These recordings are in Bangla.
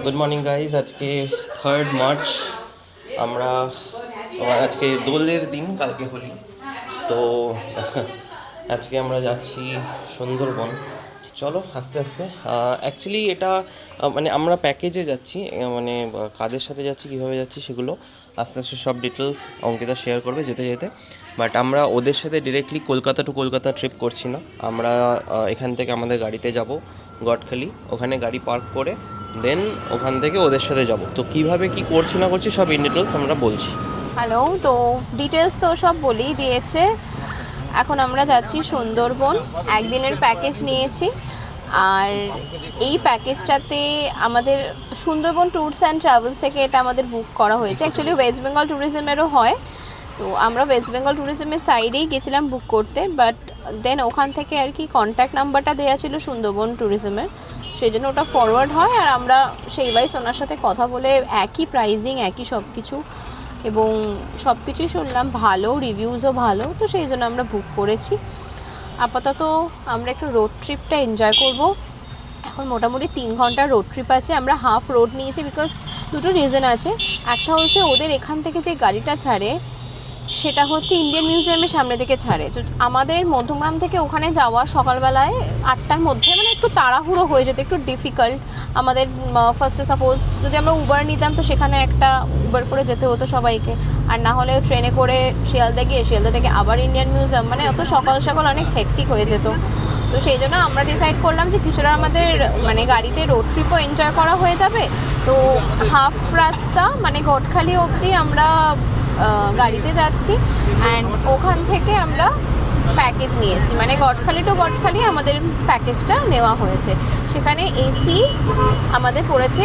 গুড মর্নিং গাইজ, আজকে 3rd মার্চ। আমরা আজকে দোলের দিন, কালকে হোলি। তো আজকে আমরা যাচ্ছি সুন্দরবন। চলো আস্তে আস্তে। অ্যাকচুয়ালি এটা মানে আমরা প্যাকেজে যাচ্ছি, মানে কাদের সাথে যাচ্ছি, কীভাবে যাচ্ছি সেগুলো আস্তে আস্তে সব ডিটেলস অঙ্কিতা শেয়ার করবে যেতে যেতে। বাট আমরা ওদের সাথে directly Kolkata to Kolkata trip করছি না। আমরা এখান থেকে আমাদের গাড়িতে যাব গটখালি, ওখানে গাড়ি পার্ক করে দেন ওখান থেকে ওদের সাথে যাব। তো কিভাবে কি করছি না করছি সব ইন ডিটেলস আমরা বলছি। হ্যালো, তো ডিটেলস তো সব বলেই দিয়েছে। এখন আমরা যাচ্ছি সুন্দরবন, একদিনের প্যাকেজ নিয়েছি। আর এই প্যাকেজটাতে আমাদের সুন্দরবন ট্যুরস অ্যান্ড ট্রাভেলস থেকে এটা আমাদের বুক করা হয়েছে। অ্যাকচুয়ালি ওয়েস্ট বেঙ্গল ট্যুরিজমেরও হয়, তো আমরা ওয়েস্ট বেঙ্গল ট্যুরিজমের সাইডেই গেছিলাম বুক করতে। বাট দেন ওখান থেকে আর কি কন্ট্যাক্ট নাম্বারটা দেওয়া ছিল সুন্দরবন ট্যুরিজমের, সেই জন্য ওটা ফরওয়ার্ড হয়। আর আমরা সেই ওয়াইজ ওনার সাথে কথা বলে একই প্রাইজিং, একই সব কিছু, এবং সব কিছুই শুনলাম ভালো, রিভিউজও ভালো, তো সেই জন্য আমরা বুক করেছি। আপাতত আমরা একটু রোড ট্রিপটা এনজয় করব। এখন মোটামুটি 3 ঘন্টার রোড ট্রিপ আছে। আমরা হাফ রোড নিয়েছি বিকজ দুটো রিজন আছে। একটা হচ্ছে ওদের এখান থেকে যে গাড়িটা ছাড়ে সেটা হচ্ছে ইন্ডিয়ান মিউজিয়ামের সামনে থেকে ছাড়ে। আমাদের মধ্যমগ্রাম থেকে ওখানে যাওয়া সকালবেলায় 8টার মধ্যে মানে একটু তাড়াহুড়ো হয়ে যেত, একটু ডিফিকাল্ট আমাদের। ফার্স্টে সাপোজ যদি আমরা উবার নিতাম তো সেখানে একটা উবার করে যেতে হতো সবাইকে, আর না হলে ট্রেনে করে শিয়ালদা গিয়ে শিয়ালদা থেকে আবার ইন্ডিয়ান মিউজিয়াম, মানে অত সকাল সকাল অনেক হেক্টিক হয়ে যেত। তো সেই জন্য আমরা ডিসাইড করলাম যে কিছুটা আমাদের মানে গাড়িতে রোড ট্রিপও এনজয় করা হয়ে যাবে। তো হাফ রাস্তা মানে গটখালি অবধি আমরা গাড়িতে যাচ্ছি, অ্যান্ড ওখান থেকে আমরা প্যাকেজ নিয়েছি, মানে গটখালি টু গটখালি আমাদের প্যাকেজটা নেওয়া হয়েছে। সেখানে এসি আমাদের পড়েছে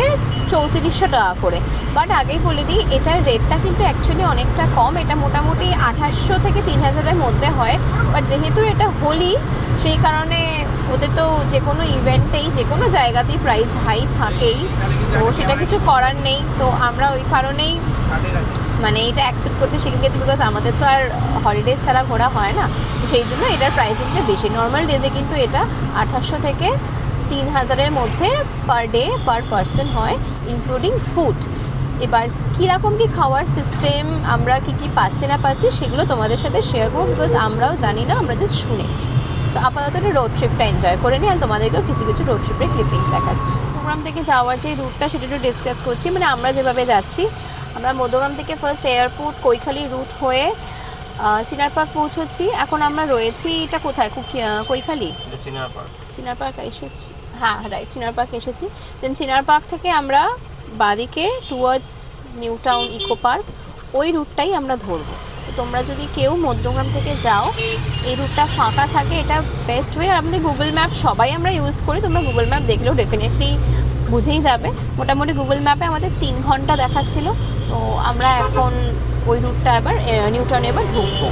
3400 টাকা করে। বাট আগেই বলে দিই, এটার রেটটা কিন্তু অ্যাকচুয়ালি অনেকটা কম। এটা মোটামুটি 2800 থেকে 3000-এর মধ্যে হয়। বাট যেহেতু এটা হোলি, সেই কারণে ওদের তো যে কোনো ইভেন্টেই যে কোনো জায়গাতেই প্রাইস হাই থাকেই, তো সেটা কিছু করার নেই। তো আমরা ওই কারণেই মানে এটা অ্যাকসেপ্ট করতে শিখে গেছি, বিকজ আমাদের তো আর হলিডেজ ছাড়া ঘোরা হয় না। তো সেই জন্য এটার প্রাইসিংটা বেশি। নর্মাল ডেজে কিন্তু এটা 2800 থেকে 3000-এর মধ্যে পার ডে পার পারসন হয়, ইনক্লুডিং ফুড। এবার কীরকম কী খাওয়ার সিস্টেম, আমরা কী পাচ্ছি না পাচ্ছি সেগুলো তোমাদের সাথে শেয়ার করবো, বিকজ আমরাও জানি না, আমরা জাস্ট শুনেছি। তো আপাতত রোড ট্রিপটা এনজয় করে নিই, আর তোমাদেরকেও কিছু কিছু রোড ট্রিপের ক্লিপিংস দেখাচ্ছি। মধ্যমগ্রাম থেকে যাওয়ার যে রুটটা সেটা একটু ডিসকাস করছি। মানে আমরা যেভাবে যাচ্ছি, আমরা মধ্যমগ্রাম থেকে ফার্স্ট এয়ারপোর্ট কৈখালি রুট হয়ে চিনার পার্ক পৌঁছচ্ছি। এখন আমরা রয়েছি, এটা কোথায়, কৈখালি চিনার পার্ক এসেছি। হ্যাঁ রাইট, চিনার পার্ক এসেছি। দেন চিনার পার্ক থেকে আমরা বাদিকে towards New Town Eco Park, ওই রুটটাই আমরা ধরবো। তো তোমরা যদি কেউ মধ্যমগ্রাম থেকে যাও, এই রুটটা ফাঁকা থাকে, এটা বেস্ট ওয়ে। আর আমাদের গুগল ম্যাপ সবাই আমরা ইউজ করি, তোমরা গুগল ম্যাপ দেখলেও ডেফিনেটলি বুঝেই যাবে। মোটামুটি গুগল ম্যাপে আমাদের 3 ঘন্টা দেখাচ্ছিল। তো আমরা এখন ওই রুটটা এবার নিউ টাউনে এবার ঢুকবো।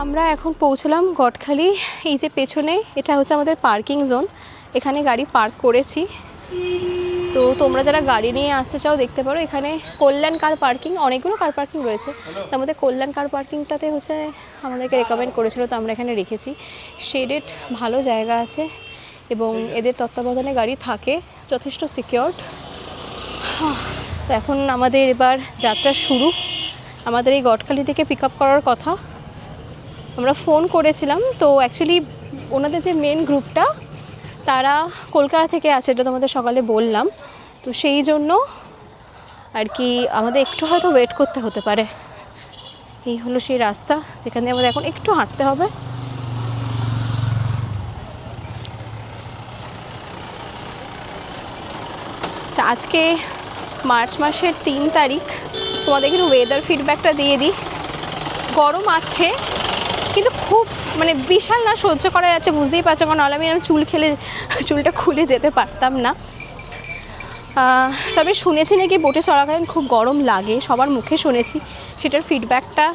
আমরা এখন পৌঁছলাম গটখালি। এই যে পেছনে এটা হচ্ছে আমাদের পার্কিং জোন, এখানে গাড়ি পার্ক করেছি। তো তোমরা যারা গাড়ি নিয়ে আসতে চাও দেখতে পারো, এখানে কল্যাণ কার পার্কিং, অনেকগুলো কার পার্কিং রয়েছে, তার মধ্যে কল্যাণ কার পার্কিংটাতে হচ্ছে আমাদেরকে রেকমেন্ড করেছিল, তো আমরা এখানে রেখেছি। শেডেড ভালো জায়গা আছে এবং এদের তত্ত্বাবধানে গাড়ি থাকে, যথেষ্ট সিকিউরড। তো এখন আমাদের এবার যাত্রা শুরু। আমাদের এই গটখালি থেকে পিক আপ করার কথা। আমরা ফোন করেছিলাম, তো অ্যাকচুয়ালি ওনাদের যে মেন গ্রুপটা তারা কলকাতা থেকে আসে, এটা তোমাদের সকালে বললাম। তো সেই জন্য আর কি আমাদের একটু হয়তো ওয়েট করতে হতে পারে। এই হলো সেই রাস্তা যেখানে আমাদের এখন একটু হাঁটতে হবে। আজকে মার্চ মাসের 3 তারিখ। তোমাদের একটু ওয়েদার ফিডব্যাকটা দিয়ে দিই। গরম আছে কিন্তু খুব মানে বিশাল না, সহ্য করা যাচ্ছে, বুঝতেই পারছো, কারণ নাহলে আমি চুলটা খুলে যেতে পারতাম না। তবে শুনেছি নাকি বোটে চলাকালীন খুব গরম লাগে, সবার মুখে শুনেছি। সেটার ফিডব্যাকটা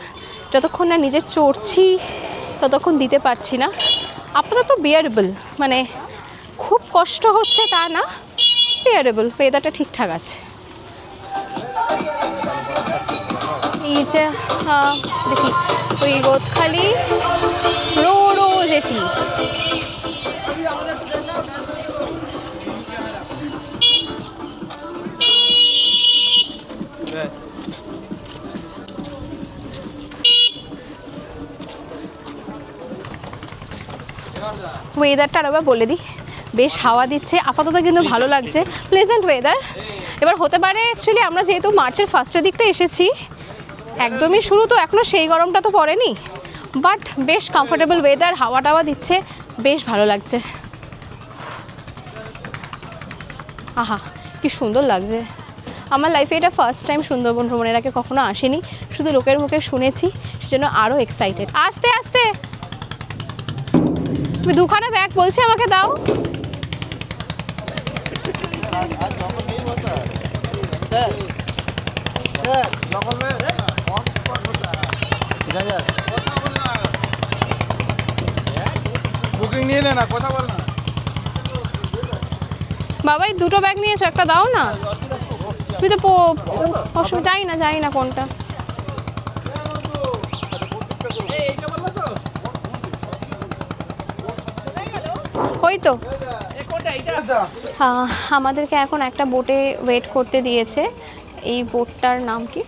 যতক্ষণ না নিজে চড়ছি ততক্ষণ দিতে পারছি না। আপাতত বিয়ারেবল, মানে খুব কষ্ট হচ্ছে তা না, বিয়ারেবল, ওয়েদারটা ঠিকঠাক আছে। এই যে দেখি ওই গোদখালি রো যেটি, ওয়েদারটা আবার বলে দিই, বেশ হাওয়া দিচ্ছে আপাতত, কিন্তু ভালো লাগছে, প্লেজেন্ট ওয়েদার। এবার হতে পারে অ্যাকচুয়ালি আমরা যেহেতু মার্চের ফার্স্টের দিকটা এসেছি, একদমই শুরু, তো এখনও সেই গরমটা তো পড়েনি, বাট বেশ কমফোর্টেবল ওয়েদার, হাওয়া টাওয়া দিচ্ছে, বেশ ভালো লাগছে। আহা কি সুন্দর লাগছে। আমার লাইফে এটা ফার্স্ট টাইম সুন্দরবন ভ্রমণের আগে কখনো আসেনি, শুধু লোকের মুখে শুনেছি, সেজন্য আরও এক্সাইটেড। আস্তে আস্তে, তুমি দুখানা ব্যাগ বলছি আমাকে দাও। বুকিং নিয়ে নে না, কথা বল না। বাবা এই দুটো ব্যাগ নিয়েছো, একটা দাও না। তুই তো অসুবিধা, জানি না কোনটা। ওই তো আমাদেরকে এখন একটা বোটে ওয়েট করতে দিয়েছে। এই বোটটার নাম কি,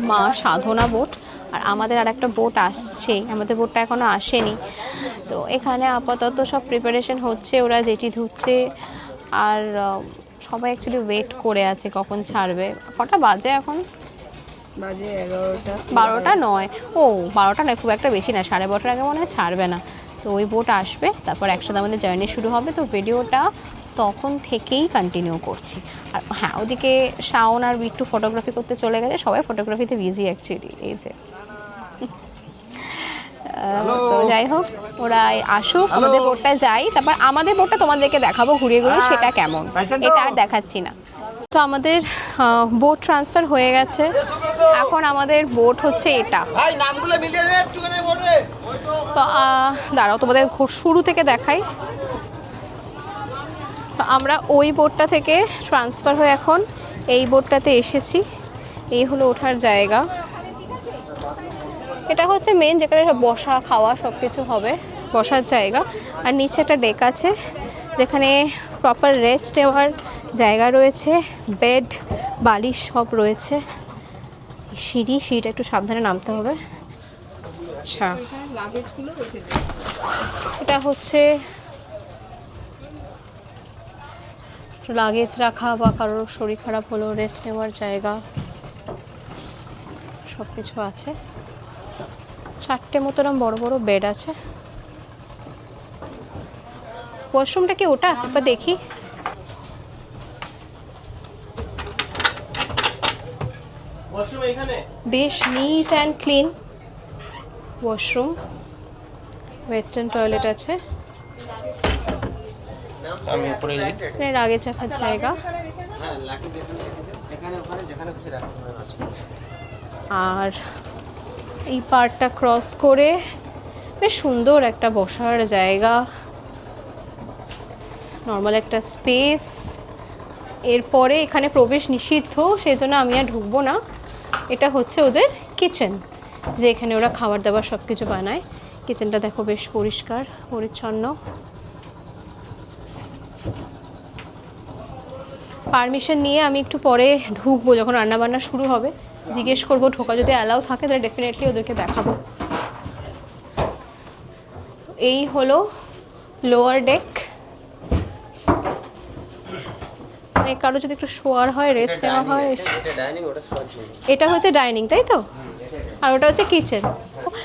মা সাধনা বোট। আর আমাদের আর একটা বোট আসছে, আমাদের বোটটা এখনও আসেনি। তো এখানে আপাতত সব প্রিপারেশন হচ্ছে, ওরা যেটি ধুচ্ছে, আর সবাই অ্যাকচুয়ালি ওয়েট করে আছে কখন ছাড়বে। কটা বাজে এখন? বাজে 11টা। 12টা নয়, ও 12টা নয়, খুব একটা বেশি না, 12:30টার আগে মনে হয় ছাড়বে না। তো ওই বোট আসবে, তারপর একসাথে আমাদের জার্নি শুরু হবে। তো ভিডিওটা তখন থেকেই কন্টিনিউ করছি। আর হ্যাঁ, ওদিকে শাওন আর বিট্টু ফটোগ্রাফি করতে চলে গেছে, সবাই ফটোগ্রাফিতে বিজি অ্যাকচুয়ালি। এই যে তো যাই হোক, ওরা আসুক, আমাদের বোটটা যাই, তারপর আমাদের বোটটা তোমাদেরকে দেখাবো ঘুরিয়ে ঘুরিয়ে, সেটা কেমন, এটা আর দেখাচ্ছি না। তো আমাদের বোট ট্রান্সফার হয়ে গেছে, এখন আমাদের বোট হচ্ছে এটা। তো দাঁড়াও তোমাদের শুরু থেকে দেখাই। তো আমরা ওই বোটটা থেকে ট্রান্সফার হয়ে এখন এই বোটটাতে এসেছি। এই হলো ওঠার জায়গা, এটা হচ্ছে মেন, যেখানে বসা খাওয়া সব কিছু হবে, বসার জায়গা। আর নিচে একটা ডেক আছে যেখানে প্রপার রেস্ট নেওয়ার জায়গা রয়েছে, বেড বালিশ সব রয়েছে। সিঁড়িটা একটু সাবধানে নামতে হবে। আচ্ছা, এটা হচ্ছে লাগেজ রাখা বা কারোর শরীর খারাপ হলো রেস্ট নেওয়ার জায়গা, সব কিছু আছে। 4টে মতন বড় বড় বেড আছে। ওয়াশরুমটা কি ওটা বা দেখি? বেশ neat and clean washroom, western toilet আছে, আমি উপরে যাই। লাগেজ রাখার জায়গা। আর এই পার্টটা ক্রস করে বেশ সুন্দর একটা বসার জায়গা, নর্মাল একটা স্পেস। এরপরে এখানে প্রবেশ নিষিদ্ধ, সেই জন্য আমি আর ঢুকবো না। এটা হচ্ছে ওদের কিচেন, যে এখানে ওরা খাবার দাবার সব কিছু বানায়। কিচেনটা দেখো বেশ পরিষ্কার পরিচ্ছন্ন। পারমিশন নিয়ে আমি একটু পরে ঢুকবো, যখন রান্নাবান্না শুরু হবে জিজ্ঞেস করবো, ঢোকা যদি অ্যালাউ থাকে তাহলে ডেফিনেটলি ওদেরকে দেখাবো। এই হলো লোয়ার ডেক। মানে কারো যদি একটু শোয়ার হয়, রেস্ট নেওয়া হয়। এটা হচ্ছে ডাইনিং, তাই তো? আর ওটা হচ্ছে কিচেন।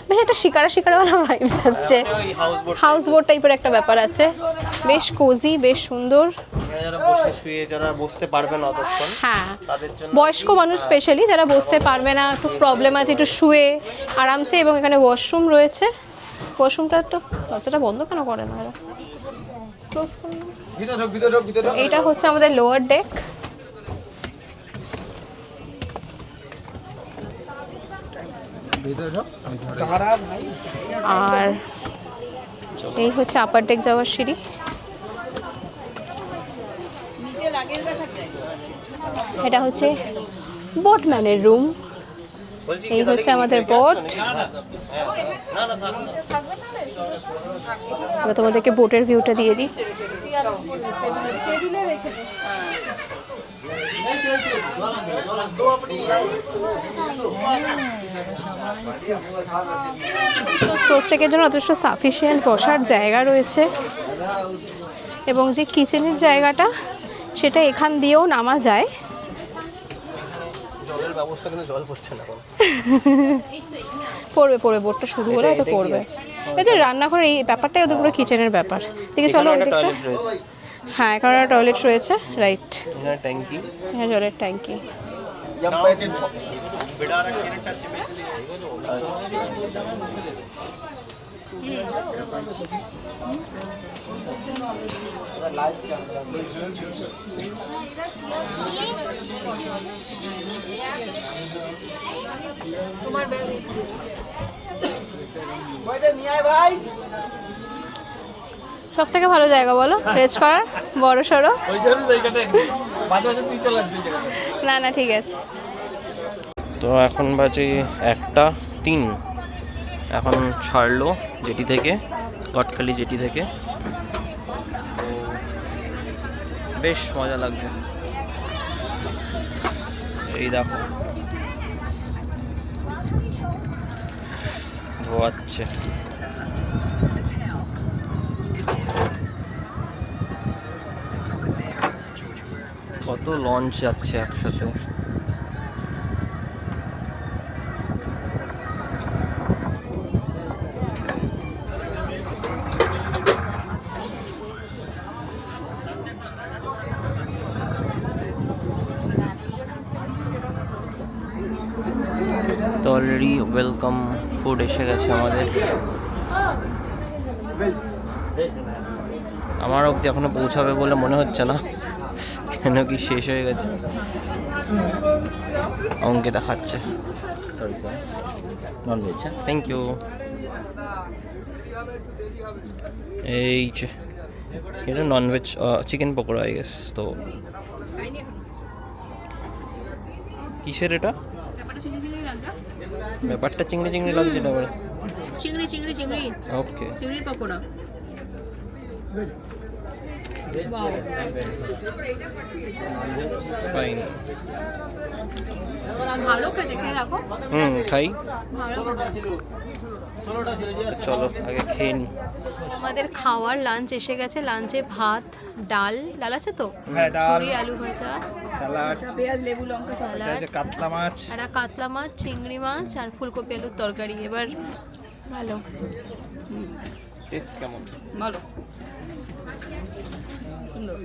বেশ একটা শিকারাওয়ালা ভাইবস আসছে, হাউস বোট টাইপের একটা ব্যাপার আছে। বেশ কোজি, বেশ সুন্দর। যারা বসে শুয়ে যারা বসতে পারবে না অতক্ষণ, হ্যাঁ, তাদের জন্য বয়স্ক মানুষ স্পেশালি যারা বসতে পারবে না, একটু প্রবলেম আছে, একটু শুয়ে আরামসে। এবং এখানে ওয়াশরুম রয়েছে। ওয়াশরুমটা একটু, দরজাটা বন্ধ কেন করে না এরা? ক্লোজ করুন। এইটা হচ্ছে আমাদের লোয়ার ডেক। আর এই হচ্ছে আপার ডেক যাওয়ার সিঁড়ি। এটা হচ্ছে বোটম্যানের রুম। এই হচ্ছে আমাদের বোট। এবার তোমাদেরকে বোটের ভিউটা দিয়ে দিই। প্রত্যেকের জন্য যথেষ্ট সাফিসিয়েন্ট বসার জায়গা রয়েছে। এবং যে কিচেনের জায়গাটা, সেটা এখান দিয়েও নামা যায়। জলের ব্যবস্থা, কিন্তু জল পড়ছে না এখন। পড়বে পড়বে, বোটটা শুরু হলে হয়তো পড়বে। এদের রান্নাঘরের এই ব্যাপারটাই ওদের পুরো কিচেনের ব্যাপার। দেখি চলো ওই দিকটা। হ্যাঁ, এখানে একটা টয়লেট রয়েছে, রাইট। এখানে ট্যাঙ্কি, এখানে জলের ট্যাঙ্কি। সব থেকে ভালো জায়গা বলো রেস্ট করার, বড় সড়ো। না না, ঠিক আছে। তো এখন বাজে 1:03। এখন ছাড়লো জেটি থেকে, গটখালি জেটি থেকে। তো বেশ মজা লাগছে। এই দেখো ধোয়াচ্ছে। কত লঞ্চ যাচ্ছে একসাথে। তো অলরেডি ওয়েলকাম ফুড এসে গেছে আমাদের। আমার অবধি এখনো পৌঁছাবে বলে মনে হচ্ছে না, কেন কি শেষ হয়ে গেছে। অঙ্কিতা খাচ্ছে। Sorry sir, nonveg. Thank you. এই যে এটা nonveg chicken pakora I guess. তো কিসের এটা? ব্যাপারটা চিংড়ি চিংড়ি লাগছে না? চিংড়ি চিংড়ি চিংড়ি, ওকে। চিংড়ির পকোড়া। ফাইন। ভালো খেতে, খেয়ে দেখো। খাই। ভালো। চলো আগে খেয়ে নি। আমাদের খাওয়ার লাঞ্চ এসে গেছে। লাঞ্চে ভাত, ডাল আছে তো, ঝুরি আলু ভাজা, স্যালাড, পেঁয়াজ লেবু লঙ্কা স্যালাড, কাতলা মাছ, একটা কাতলা মাছ, চিংড়ি মাছ আর ফুলকপি আলুর তরকারি। এবার ভালো টেস্ট কেমন? ভালো সুন্দর।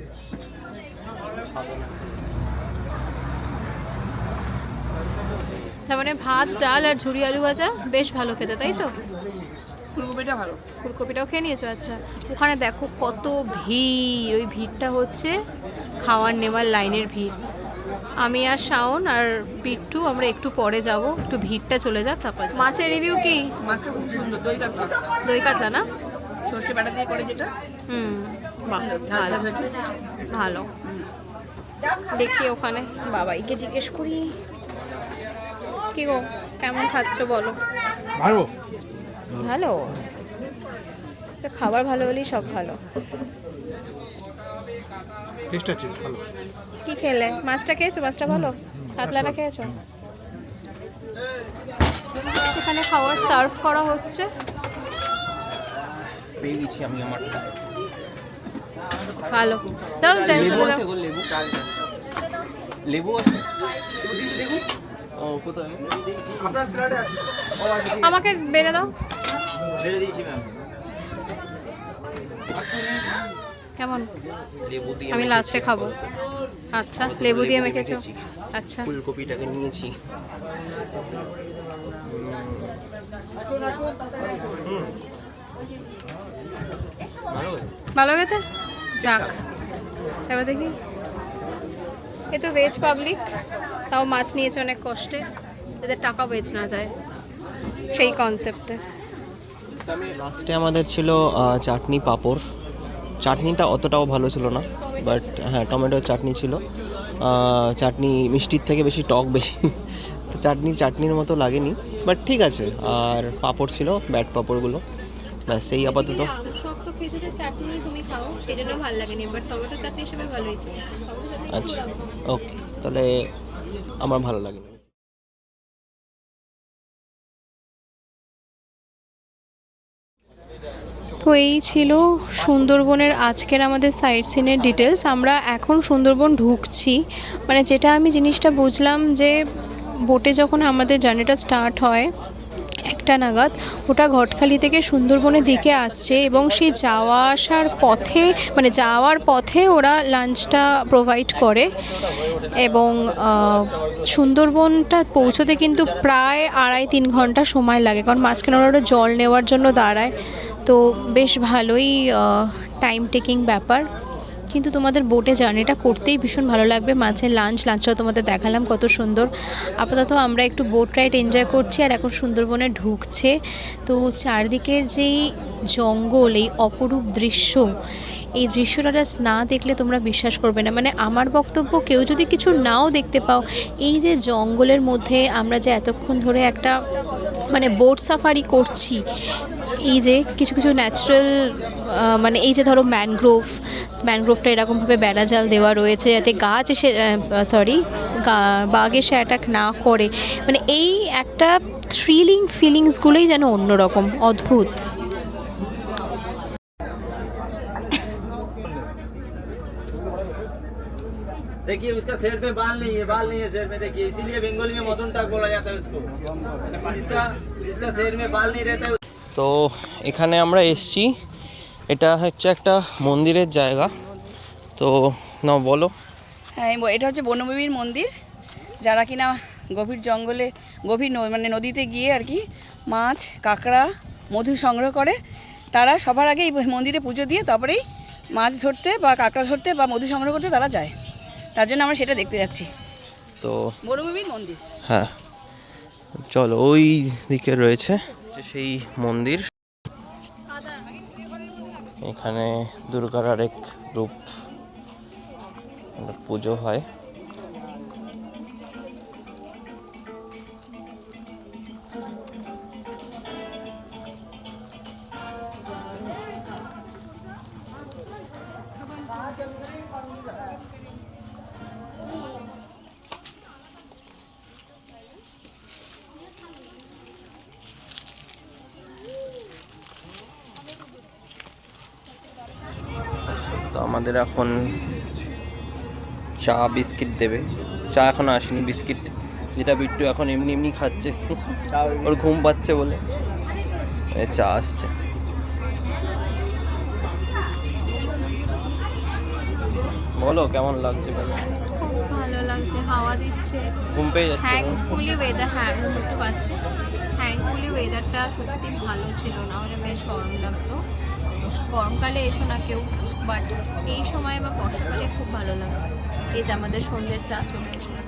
তার মানে ভাত, ডাল আর ঝুরি আলু ভাজা বেশ ভালো খেতে, তাই তো? ফুলকপিটা ভালো। ফুলকপিটাও খেয়ে নিয়েছো? আচ্ছা। ওখানে দেখো কত ভিড়। ওই ভিড়টা হচ্ছে খাওয়ার নেওয়ার লাইনের ভিড়। আমি আর শাওন আর পিট্টু আমরা একটু পরে যাব, একটু ভিড়টা চলে যাক তারপর। মাছের রিভিউ কি? মাছটা খুব সুন্দর, দই কাতলা। দই কাতলা না? সর্ষে বাটা দিয়ে করে যেটা, বাহ, সুন্দর ঝাল ঝাল ভালো। হয়েছে। ভালো। দেখি ওখানে বাবাইকে জিজ্ঞেস করি। কি গো, কেমন খাচ্ছ বলো? ভালো। ভালো। তো খাবার ভালো হলেই সব ভালো। টেস্ট আছে ভালো। কি খেলে? মাছটা খেয়েছো? মাছটা ভালো? কাতলাটা খেয়েছো? এখানে খাবার সার্ভ করা হচ্ছে। পেয়ে গেছি আমি আমারটা। ভালো দাও লেবু আছে গো, লেবু কাল লেবু আছে। ও কোথায়? আপনার স্যালাডে আছে। আমাকে বেড়ে দাও। ছেড়ে দিয়েছি ম্যাম। কেমন? লেবু দিয়ে আমি লাস্টে খাবো। আচ্ছা, লেবু দিয়ে মেখেছো? আচ্ছা, ফুলকপিটাকে নিয়েছি। ভালো গেছে? যাক, এবার দেখি। এ তো ভেজ পাবলিক, তাও মাছ নিয়েছে অনেক কষ্টে, এদের টাকা বেচ না যায়, সেই কনসেপ্টে। লাস্টে আমাদের ছিল চাটনি পাঁপড়। চাটনিটা অতটাও ভালো ছিল না, বাট হ্যাঁ টমেটোর চাটনি ছিল। চাটনি মিষ্টির থেকে বেশি টক বেশি, তো চাটনির মতো লাগেনি, বাট ঠিক আছে। আর পাঁপড় ছিল, ব্যাট পাঁপড়গুলো, ব্যাস সেই আপাতত। শক্ত খেজুরের চাটনি তুমি খাও, সেই জন্য ভালো লাগেনি, বাট টমেটো চাটনি হিসেবে ভালোই ছিল। আচ্ছা, ওকে, তাহলে আমার ভালো লাগেনি। তো এই ছিল সুন্দরবনের আজকের আমাদের সাইট সিনের ডিটেলস। আমরা এখন সুন্দরবন ঢুকছি, মানে যেটা আমি জিনিসটা বুঝলাম যে বোটে যখন আমাদের জার্নিটা স্টার্ট হয় 1টা নাগাদ, ওটা ঘটখালি থেকে সুন্দরবনের দিকে আসছে, এবং সেই যাওয়া আসার পথে, মানে যাওয়ার পথে ওরা লাঞ্চটা প্রোভাইড করে। এবং সুন্দরবনটা পৌঁছতে কিন্তু প্রায় 2.5-3 ঘন্টা সময় লাগে, কারণ মাঝখানে ওরা জল নেওয়ার জন্য দাঁড়ায়। তো বেশ ভালোই টাইম টেকিং ব্যাপার, কিন্তু তোমাদের বোটে জার্নিটা করতেই ভীষণ ভালো লাগবে। মাঝে লাঞ্চটাও তোমাদের দেখালাম কত সুন্দর। আপাতত আমরা একটু বোট রাইড এনজয় করছি, আর এখন সুন্দরবনে ঢুকছে। তো চারদিকের যেই জঙ্গল, এই অপরূপ দৃশ্য, এই দৃশ্যটা জাস্ট না দেখলে তোমরা বিশ্বাস করবে না। মানে আমার বক্তব্য, কেউ যদি কিছু নাও দেখতে পাও, এই যে জঙ্গলের মধ্যে আমরা যে এতক্ষণ ধরে একটা মানে বোট সাফারি করছি, এই যে কিছু কিছু ন্যাচারাল, মানে এই যে ধরো ম্যানগ্রোভটা এরকমভাবে বেড়া জাল দেওয়া রয়েছে যাতে গাছ এসে বাঘ এসে অ্যাটাক না করে, মানে এই একটা থ্রিলিং ফিলিংসগুলোই যেন অন্যরকম, অদ্ভুত। देखिए उसका सेट में बाल नहीं है सेट में, देखिए इसीलिए बंगाली में मदन टाक बोला जाता है उसको। जिसका सेट में बाल नहीं रहता है। তো এখানে আমরা এসছি, এটা হচ্ছে একটা মন্দিরের জায়গা। তো না বলো। হ্যাঁ, এটা হচ্ছে বনবিবির মন্দির, যারা কিনা গভীর জঙ্গলে, মানে নদীতে গিয়ে আর কি মাছ, কাঁকড়া, মধু সংগ্রহ করে। তারা সবার আগে এই মন্দিরে পুজো দিয়ে তারপরেই মাছ ধরতে বা কাঁকড়া ধরতে বা মধু সংগ্রহ করতে তারা যায়। তার জন্য আমরা সেটা দেখতে যাচ্ছি, তো বনবিবির মন্দির। হ্যাঁ চলো, ওই দিকে রয়েছে সেই মন্দির। এখানে দুর্গার আরেক রূপ পুজো হয়। তো আমাদের এখন চা বিস্কিট দেবে। চা এখন আসেনি, বিস্কিট যেটা বিট্টু এখন এমনি এমনি খাচ্ছে, ওর ঘুম পাচ্ছে বলে। চা আসছে। বলো কেমন লাগছে? খুব ভালো লাগছে, হাওয়া দিচ্ছে, ঘুম পেয়ে যাচ্ছে। থ্যাঙ্কফুলি ওয়েদার, হ্যাঁ ঘুম একটু পাচ্ছে। থ্যাঙ্কফুলি ওয়েদারটা সত্যি ভালো ছিল, না হলে বেশ গরম লাগতো। গরমকালে এসো না কেউ, বাট এই সময় বা বর্ষাকালে খুব ভালো লাগবে। এই যে আমাদের সন্ধ্যের চা চলে এসেছে,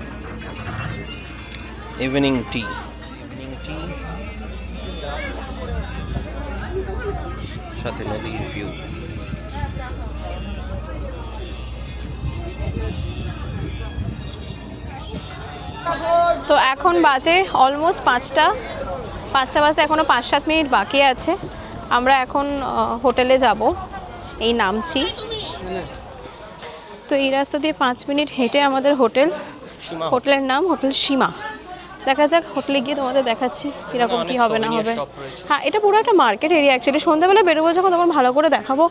ইভিনিং টি সাথে নদীর ভিউ। তো এখন বাজে অলমোস্ট 5টা বাজে, এখনও 5-7 মিনিট বাকি আছে। আমরা এখন হোটেলে যাব, এই নামছি। তো এই রাস্তা দিয়ে 5 মিনিট হেঁটে আমাদের হোটেলের নাম হোটেল সীমা। দেখা যাক হোটেলে গিয়ে তোমাদের দেখাচ্ছি কীরকম অনেক কী হবে না souvenir হবে। shop রয়েছে। হ্যাঁ, এটা পুরো একটা মার্কেট এরিয়া অ্যাকচুয়ালি। সন্ধ্যাবেলা বেরোবো যখন তখন ভালো করে দেখাবো।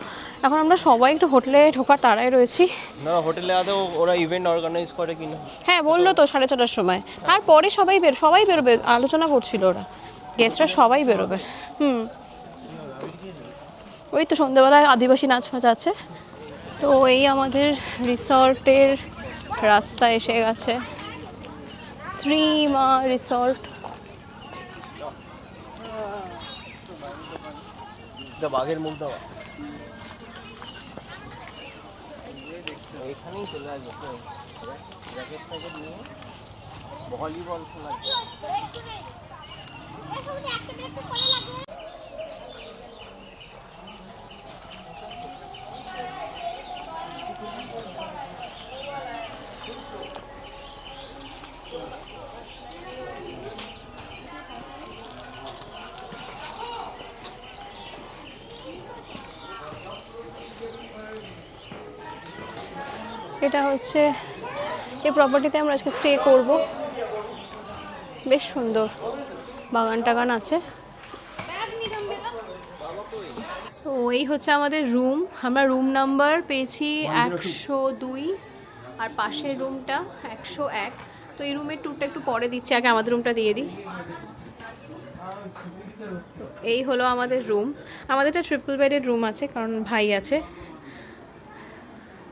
এখন আমরা সবাই একটু হোটেলে ঢোকার তাড়ায় রয়েছি। না হোটেলে আদৌ ওরা ইভেন্ট অর্গানাইজ করে কিনা। হ্যাঁ বললো তো 6:30টার সময়। তারপরে সবাই বেরোবে আলোচনা করছিল ওরা, গেস্টরা সবাই বেরোবে। ওই তো সন্ধ্যাবেলায় আদিবাসী নাচ ফাচ আছে। তো এই আমাদের রিসর্টের রাস্তা এসে গেছে, শ্রীমা রিসর্ট। বাঘের মুখ দেওয়া এখানেই চলে আসবে। জ্যাকেটটাকে নিয়ে ভলিবল খেলা এটা হচ্ছে এই প্রপার্টিতে আমরা আজকে স্টে করব। বেশ সুন্দর বাগান টাগান আছে। তো এই হচ্ছে আমাদের রুম। আমরা রুম নাম্বার পেয়েছি 102 আর পাশের রুমটা 101। তো এই রুমের ট্যুরটা একটু পরে দিচ্ছি, আগে আমাদের রুমটা দিয়ে দিই। তো এই হলো আমাদের রুম। আমাদের একটা ট্রিপল বেডের রুম আছে কারণ ভাই আছে।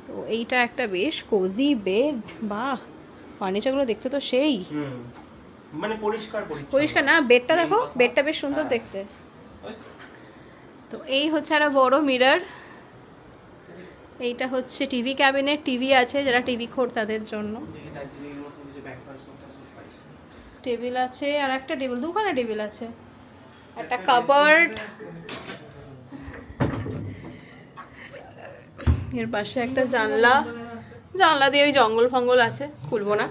তো এইটা একটা বেশ কোজি বেড। বাহ, ফার্নিচারগুলো দেখতে তো সেই মানে পরিষ্কার না। বেডটা দেখো, বেডটা বেশ সুন্দর দেখতে। তো এই হচ্ছে একটা বড় মিরর। এইটা হচ্ছে টিভি ক্যাবিনেট, টিভি আছে যারা টিভি খোর তাদের জন্য। টেবিল আছে আর একটা টেবিল, দুখানা টেবিল আছে, একটা কাবার্ড, এর পাশে একটা জানলা। জানলা দিয়ে ওই জঙ্গল ফঙ্গল আছে, খুলবো না।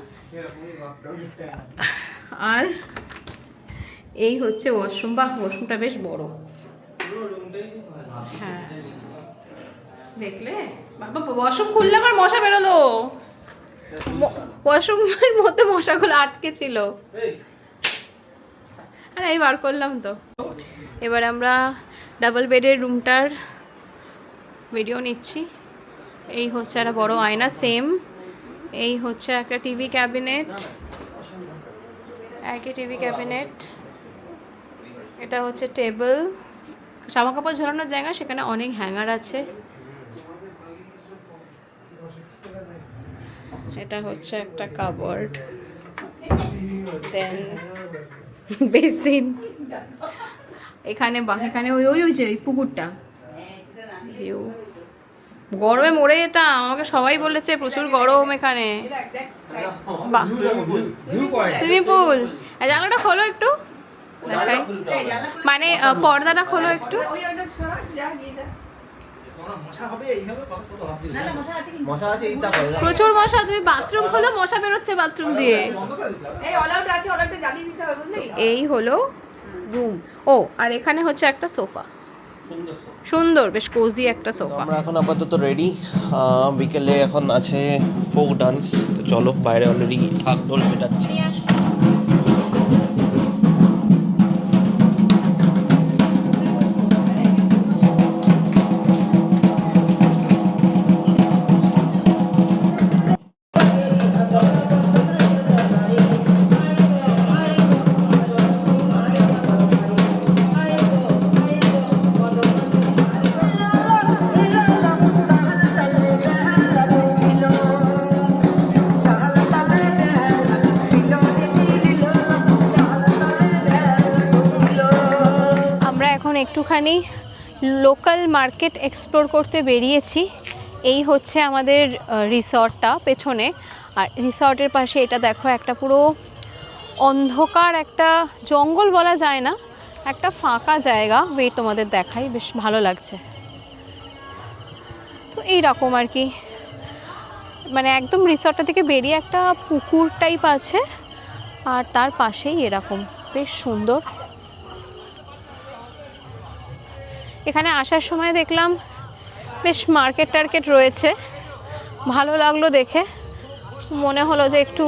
আর এই হচ্ছে ওয়াশরুম। বাহ, ওয়াশরুমটা বেশ বড়। হ্যাঁ দেখলে বাবা, ওয়াশরুম খুললে আমার মশা বেরোলো। ওয়াশরুমের মধ্যে মশাগুলো আটকে ছিল। আর এই বার করলাম তো। এবার আমরা ডাবল বেডের রুমটার ভিডিও নিচ্ছি। এই হচ্ছে একটা বড় আয়না সেম। এই হচ্ছে একটা টিভি ক্যাবিনেট, একই টিভি ক্যাবিনেট। এটা হচ্ছে টেবিল, জামা কাপড় ঝোলানোর জায়গা, সেখানে অনেক হ্যাঙ্গার আছে। এটা হচ্ছে একটা কাবার্ড, দেন বেসিন। এখানে এখানে ওই ওই ওই যে ওই পুকুরটা, ভিউ। গরমে মরে যেতাম, আমাকে সবাই বলেছে প্রচুর গরম এখানে। বাহ, সুইমিং পুল। জানলাটা খোলো একটু দেখাই, মানে পর্দাটা খোলো একটু। প্রচুর মশা। তুমি বাথরুম খোলো, মশা বেরোচ্ছে বাথরুম দিয়ে। এই হলো রুম। ও আর এখানে হচ্ছে একটা সোফা, সুন্দর বেশ কোজি একটা সোফা। আমরা এখন আপাতত রেডি। বিকেলে এখন আছে ফোক ডান্স। তো চলো, বাইরে অলরেডি ঢাক ঢোল পেটাচ্ছে। একটুখানি লোকাল মার্কেট এক্সপ্লোর করতে বেরিয়েছি। এই হচ্ছে আমাদের রিসর্টটা পেছনে। আর রিসর্টের পাশে এটা দেখো, একটা পুরো অন্ধকার একটা জঙ্গল বলা যায় না, একটা ফাঁকা জায়গা। ওয়েট তোমাদের দেখাই, বেশ ভালো লাগছে। তো এইরকম আর কি, মানে একদম রিসর্টটা থেকে বেরিয়ে একটা পুকুর টাইপ আছে, আর তার পাশেই এরকম বেশ সুন্দর। এখানে আসার সময় দেখলাম বেশ মার্কেট টার্কেট রয়েছে, ভালো লাগলো দেখে। মনে হলো যে একটু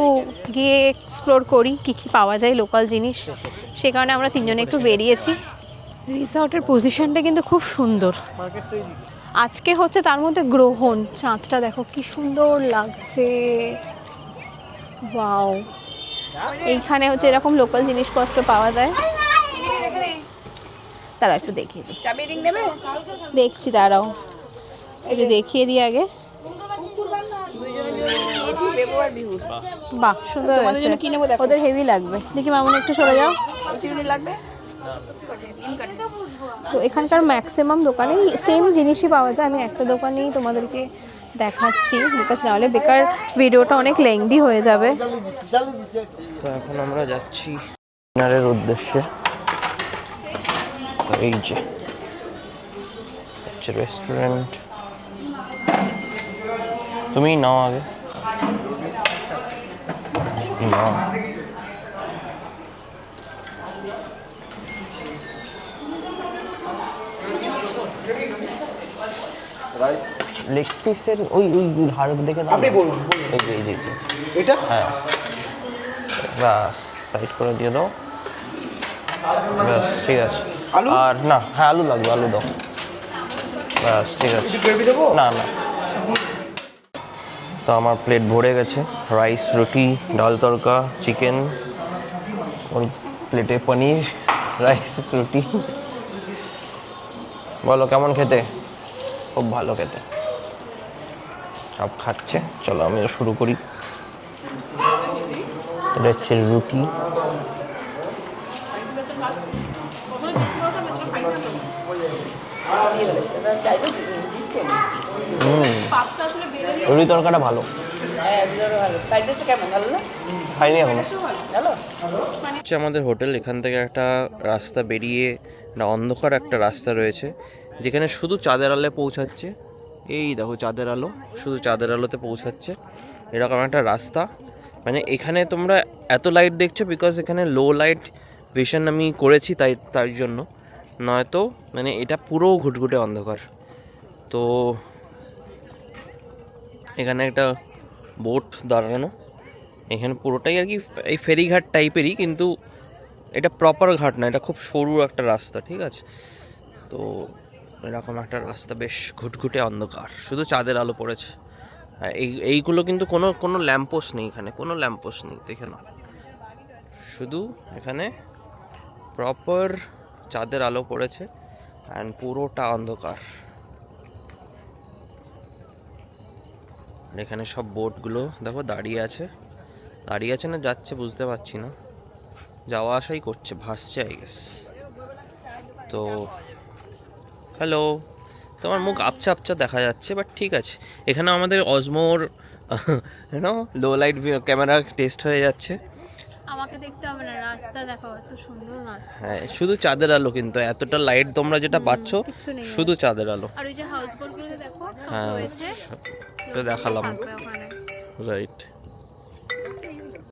গিয়ে এক্সপ্লোর করি কী কী পাওয়া যায় লোকাল জিনিস, সে কারণে আমরা তিনজনে একটু বেরিয়েছি। রিসর্টের পজিশনটা কিন্তু খুব সুন্দর। আজকে হচ্ছে তার মধ্যে গ্রহণ, চাঁদটা দেখো কি সুন্দর লাগছে। ওয়াও, এইখানে হচ্ছে এরকম লোকাল জিনিসপত্র পাওয়া যায়। তারা একটু দেখিয়ে দিই, চাবি রিং নেবে? দেখছি দাঁড়াও, একটু দেখিয়ে দিই আগে। নিয়েছি বেবু আর বিহুর। বাহ, সুন্দর তোমাদের আছে। জন্য কি নেবো দেখো। ওদের হেভি লাগবে। দেখি মামুন একটু সরে যাও। চিরুনি লাগবে? তো এখানকার ম্যাক্সিমাম দোকানেই সেম জিনিসই পাওয়া যায়। আমি একটা দোকানেই তোমাদেরকে দেখাচ্ছি, বিকজ নাহলে বেকার ভিডিওটা অনেক লেংদি হয়ে যাবে। তো এখন আমরা যাচ্ছি ডিনারের উদ্দেশ্যে। তো এই যে রেস্টুরেন্ট, তুমি নাও আগে, নাও। লেগ পিসের ওই হাড় দেখে দাও। আপনি বলুন। এই যে এটা, হ্যাঁ বাস সাইড করে দিয়ে দাও। ব্যাস ঠিক আছে। আলু আর না, হ্যাঁ আলু লাগবে, আলু দাও। ব্যাস ঠিক আছে। না না, তো আমার প্লেট ভরে গেছে। রাইস, রুটি, ডাল তড়কা, চিকেন, ওর প্লেটে পনির, রাইস, রুটি। বলো কেমন খেতে? খুব ভালো খেতে। সব খাচ্ছে, চলো আমিও শুরু করি। এটা হচ্ছে রুটি, রুটি তরকাটা ভালো। খাইনি এখন। হচ্ছে আমাদের হোটেল, এখান থেকে একটা রাস্তা বেরিয়ে একটা অন্ধকার একটা রাস্তা রয়েছে, যেখানে শুধু চাঁদের আলোয় পৌঁছাচ্ছে। এই দেখো চাঁদের আলো, শুধু চাঁদের আলোতে পৌঁছাচ্ছে, এরকম একটা রাস্তা। মানে এখানে তোমরা এত লাইট দেখছো বিকজ এখানে লো লাইট ভিশন আমি করেছি, তাই জন্য, নয়তো মানে এটা পুরো ঘুটঘুটে অন্ধকার। তো এখানে একটা বোট দাঁড়ানো, এখানে পুরোটাই আর কি এই ফেরিঘাট টাইপেরই, কিন্তু এটা প্রপার ঘাট না, এটা খুব সরু একটা রাস্তা, ঠিক আছে। তো এরকম একটা রাস্তা, বেশ ঘুটঘুটে অন্ধকার, শুধু চাঁদের আলো পড়েছে। এইগুলো কিন্তু কোনো ল্যাম্পপোস্ট নেই, এখানে কোনো ল্যাম্পপোস্ট নেই, দেখে না, শুধু এখানে প্রপার চাঁদের আলো পড়েছে অ্যান্ড পুরোটা অন্ধকার। এখানে সব বোটগুলো দেখো দাঁড়িয়ে আছে না যাচ্ছে বুঝতে পারছি না, যাওয়া আসাই করছে, ভাসছে আই গেস। তো হ্যালো, তোমার মুখ আপচা আপচা দেখা যাচ্ছে, বাট ঠিক আছে। এখানে আমাদের অজমোর লো লাইট ক্যামেরা টেস্ট হয়ে যাচ্ছে। আমাকে দেখতে হবে না, রাস্তা দেখো এত সুন্দর রাস্তা। হ্যাঁ, শুধু চাঁদের আলো, কিন্তু এতটা লাইট তোমরা যেটা পাচ্ছ শুধু চাঁদের আলো। আর ওই যে হাউস বোটগুলো দেখো হ্যাঁ, রয়েছে, এটা দেখালাম, থাকবে ওখানে। রাইট।